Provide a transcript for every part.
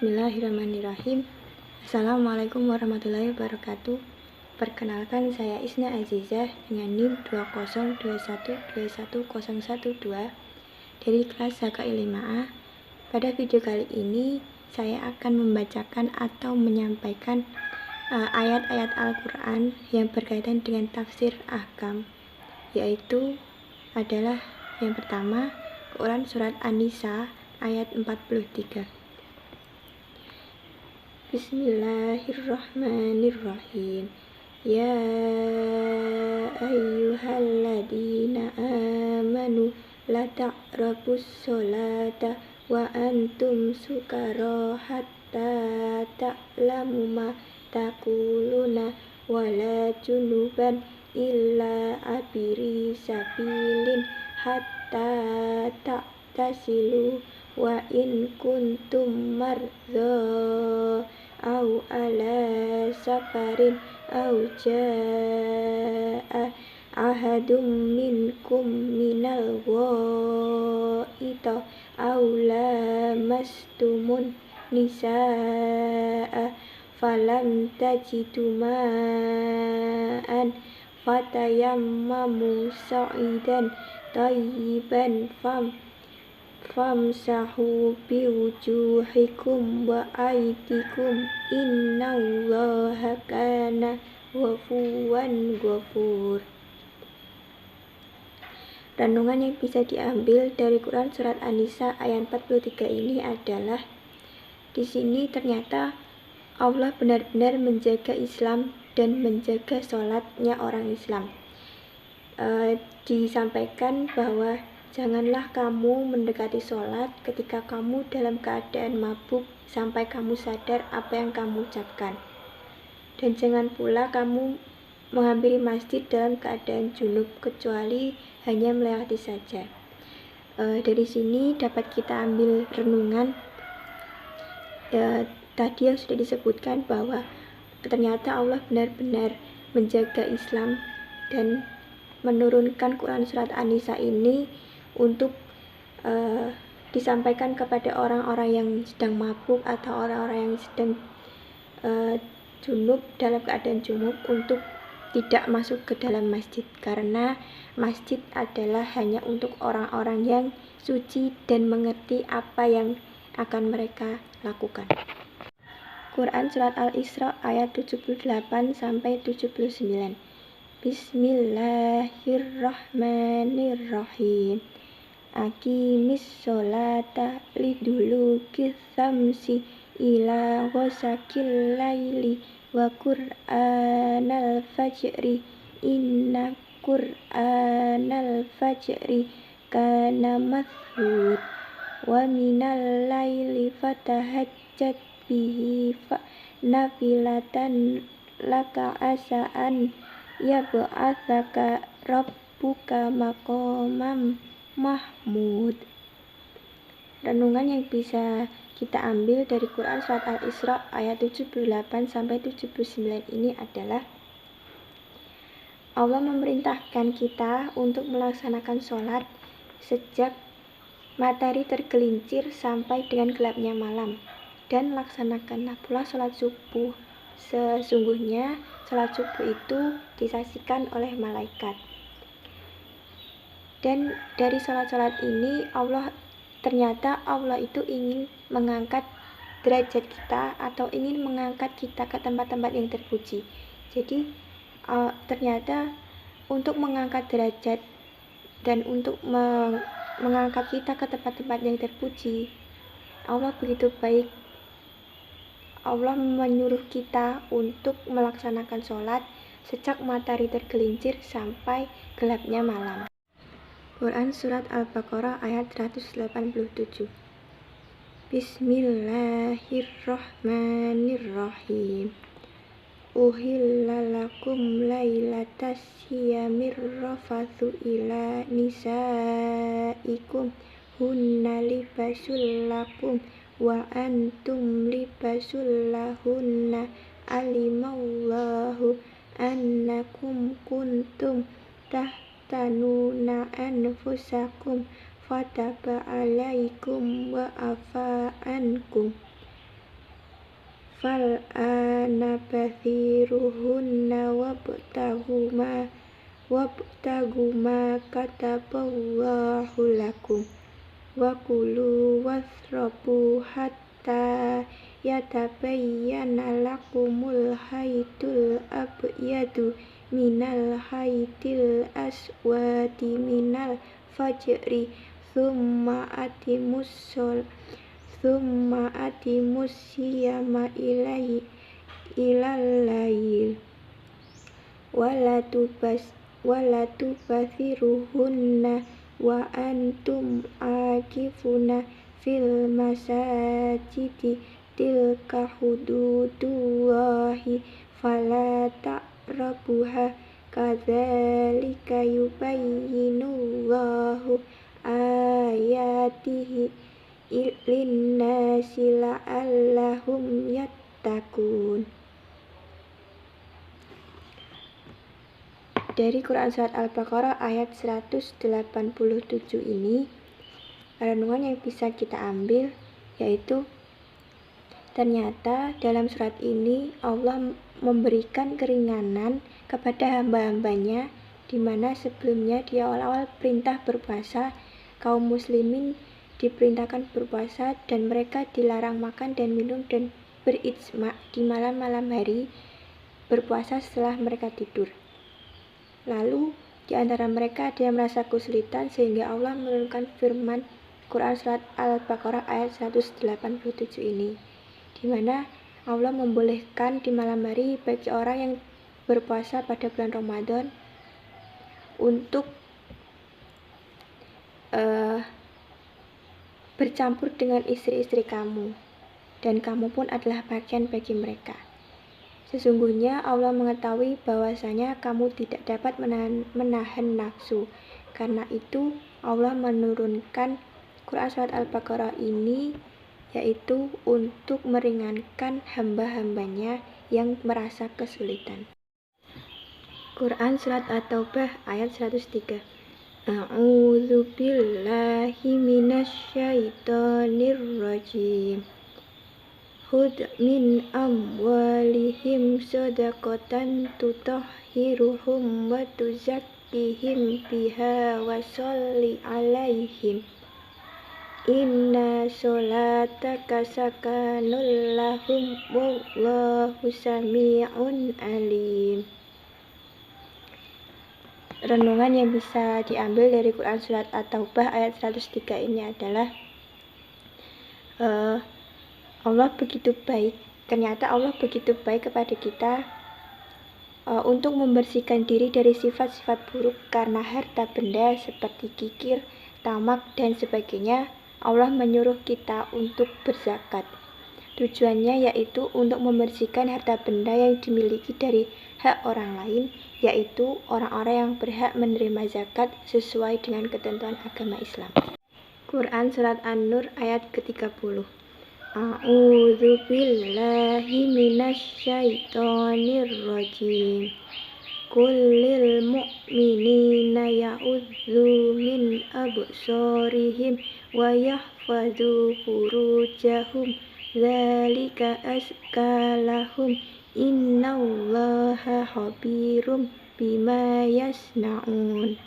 Bismillahirrahmanirrahim. Assalamualaikum warahmatullahi wabarakatuh. Perkenalkan, saya Isna Azizah dengan NIM 202121012 dari kelas HKI 5A. Pada video kali ini saya akan membacakan atau menyampaikan ayat-ayat Al-Quran yang berkaitan dengan tafsir ahkam, yaitu adalah yang pertama, Quran Surat An-Nisa ayat 43. Bismillahirrahmanirrahim. Ya ayyuhalladzina amanu la taqrabus sholata wa antum sukara hatta ta'lamu ma taquluna wa la junuban illa abiri sabilin hatta ta'tasilu wa in kuntum mardha au ala safarin au jaa ahadum minkum minal ghaita au lamastumun nisaa falam tajidu ma'an fatayammamu sa'idan tayyiban famsahu biwujuhikum wa aydikum innallaha kana ghafuwan ghafur. Renungan yang bisa diambil dari Quran Surat An-Nisa ayat 43 ini adalah, di sini ternyata Allah benar-benar menjaga Islam dan menjaga sholatnya orang Islam. Disampaikan bahwa janganlah kamu mendekati sholat ketika kamu dalam keadaan mabuk sampai kamu sadar apa yang kamu ucapkan. Dan jangan pula kamu menghampiri masjid dalam keadaan junub kecuali hanya melewati saja. Dari sini dapat kita ambil renungan tadi yang sudah disebutkan bahwa ternyata Allah benar-benar menjaga Islam dan menurunkan Quran Surat An-Nisa ini untuk disampaikan kepada orang-orang yang sedang mabuk atau orang-orang yang sedang junub, dalam keadaan junub, untuk tidak masuk ke dalam masjid, karena masjid adalah hanya untuk orang-orang yang suci dan mengerti apa yang akan mereka lakukan. Quran Surat Al-Isra ayat 78-79. Bismillahirrahmanirrahim. Aqimis sholata liduluki samsi ila ghasakil laili wa qur'anal fajri inna qur'anal fajri kana mashhud wa minal laili fatahajjat bihi nafilatan laka asa'an yab'atsaka rabbuka maqamam mahmud. Renungan yang bisa kita ambil dari Quran Surat Al-Isra ayat 78-79 ini adalah, Allah memerintahkan kita untuk melaksanakan sholat sejak matahari tergelincir sampai dengan gelapnya malam, dan laksanakanlah pula sholat subuh. Sesungguhnya sholat subuh itu disaksikan oleh malaikat. Dan dari sholat-sholat ini ternyata Allah itu ingin mengangkat derajat kita atau ingin mengangkat kita ke tempat-tempat yang terpuji. Jadi ternyata untuk mengangkat derajat dan untuk mengangkat kita ke tempat-tempat yang terpuji, Allah begitu baik. Allah menyuruh kita untuk melaksanakan sholat sejak matahari tergelincir sampai gelapnya malam. Quran Surat Al-Baqarah ayat 187. Bismillahirrahmanirrahim. Uhilla lakum lailatas siyamir rafathu ila nisaikum hunna libasul lakum wa antum libasul lahunna alimallahu annakum kuntum tahtanuna anfusakum fataba alaikum wa afa ankum. fal ana bathiruhunna wabtagu ma kataballahu lakum wa kulu wasrabu hatta yatabayyana lakumul haydul abyadu minal haydil aswadi minal fajri thumma atimus siyama ilal lail wala tubasiruhunna wa antum akifuna fil masajidi tilka hududullahi fala taqrabuha kadzalika yubayyinullahu ayatihi linnasi la'allahum yattaqun. Dari Quran Surat Al-Baqarah ayat 187 ini, renungan yang bisa kita ambil yaitu ternyata dalam surat ini Allah memberikan keringanan kepada hamba-hambanya, di mana sebelumnya di awal-awal perintah berpuasa, kaum muslimin diperintahkan berpuasa dan mereka dilarang makan dan minum dan berijma di malam-malam hari berpuasa setelah mereka tidur. Lalu di antara mereka ada yang merasa kesulitan sehingga Allah menurunkan firman Quran Surat Al-Baqarah ayat 187 ini, di mana Allah membolehkan di malam hari bagi orang yang berpuasa pada bulan Ramadan untuk bercampur dengan istri-istri kamu, dan kamu pun adalah bagian bagi mereka. Sesungguhnya Allah mengetahui bahwasanya kamu tidak dapat menahan nafsu. Karena itu Allah menurunkan Quran Surat Al-Baqarah ini yaitu untuk meringankan hamba-hambanya yang merasa kesulitan. Quran Surat At-Taubah ayat 103. A'udzu billahi minasyaitonir rajim. Khudh min amwalihim shadaqatan tutahhiruhum wa tuzakkihim biha wa sholli alaihim inna sholataka sakanul lahum wallahu sami'un alim. Renungan yang bisa diambil dari Quran Surat At-Taubah ayat 103 ini adalah Allah begitu baik. Ternyata Allah begitu baik kepada kita untuk membersihkan diri dari sifat-sifat buruk karena harta benda seperti kikir, tamak, dan sebagainya. Allah menyuruh kita untuk berzakat. Tujuannya yaitu untuk membersihkan harta benda yang dimiliki dari hak orang lain, yaitu orang-orang yang berhak menerima zakat sesuai dengan ketentuan agama Islam. Quran Surat An-Nur ayat ke-30. A'udzu billahi minasyaitonir rajim. Kullil mu'minina ya'udzu min absarihim wa yahfazu furujahum dzalika azka lahum innallaha khabirum bima yasnaun.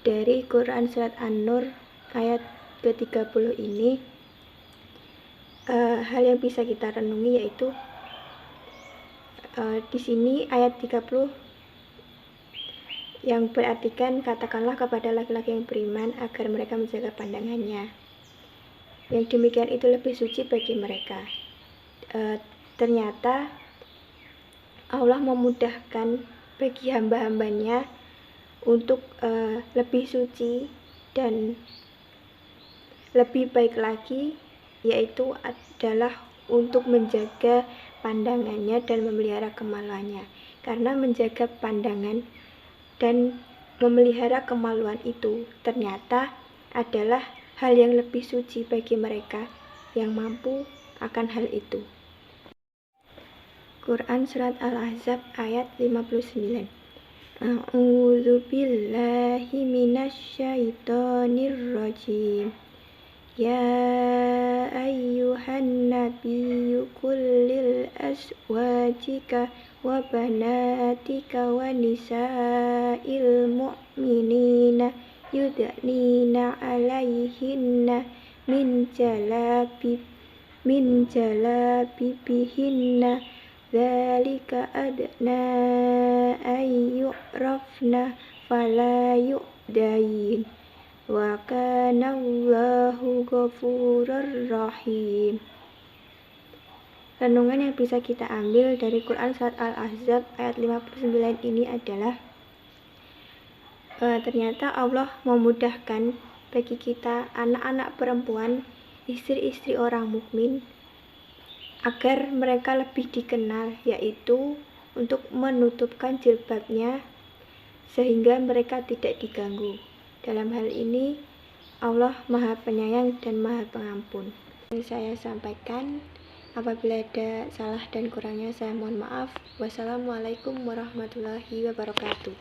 Dari Quran Surat An-Nur ayat ke-30 ini, hal yang bisa kita renungi yaitu di sini ayat 30 yang berartikan katakanlah kepada laki-laki yang beriman agar mereka menjaga pandangannya. Yang demikian itu lebih suci bagi mereka. Ternyata Allah memudahkan bagi hamba-hambanya untuk lebih suci dan lebih baik lagi, yaitu adalah untuk menjaga pandangannya dan memelihara kemaluannya. Karena menjaga pandangan dan memelihara kemaluan itu ternyata adalah hal yang lebih suci bagi mereka yang mampu akan hal itu. Quran Surat Al-Ahzab ayat 59. A'udzu billahi minasyaitonir rajim. Ya ayyuhan nabiyyu qul lil azwajika wa banatika wa nisa'il mu'minina yudnina 'alaihinna min jalabibihinna dzalika adna ay yu'rafna fala yu'dain wa kana Allahu ghafurur rahim. Renungan yang bisa kita ambil dari Quran surat Al-Ahzab ayat 59 ini adalah ternyata Allah memudahkan bagi kita anak-anak perempuan, istri-istri orang mukmin, agar mereka lebih dikenal, yaitu untuk menutupkan jilbabnya sehingga mereka tidak diganggu. Dalam hal ini Allah Maha Penyayang dan Maha Pengampun. Yang saya sampaikan, apabila ada salah dan kurangnya saya mohon maaf. Wassalamualaikum warahmatullahi wabarakatuh.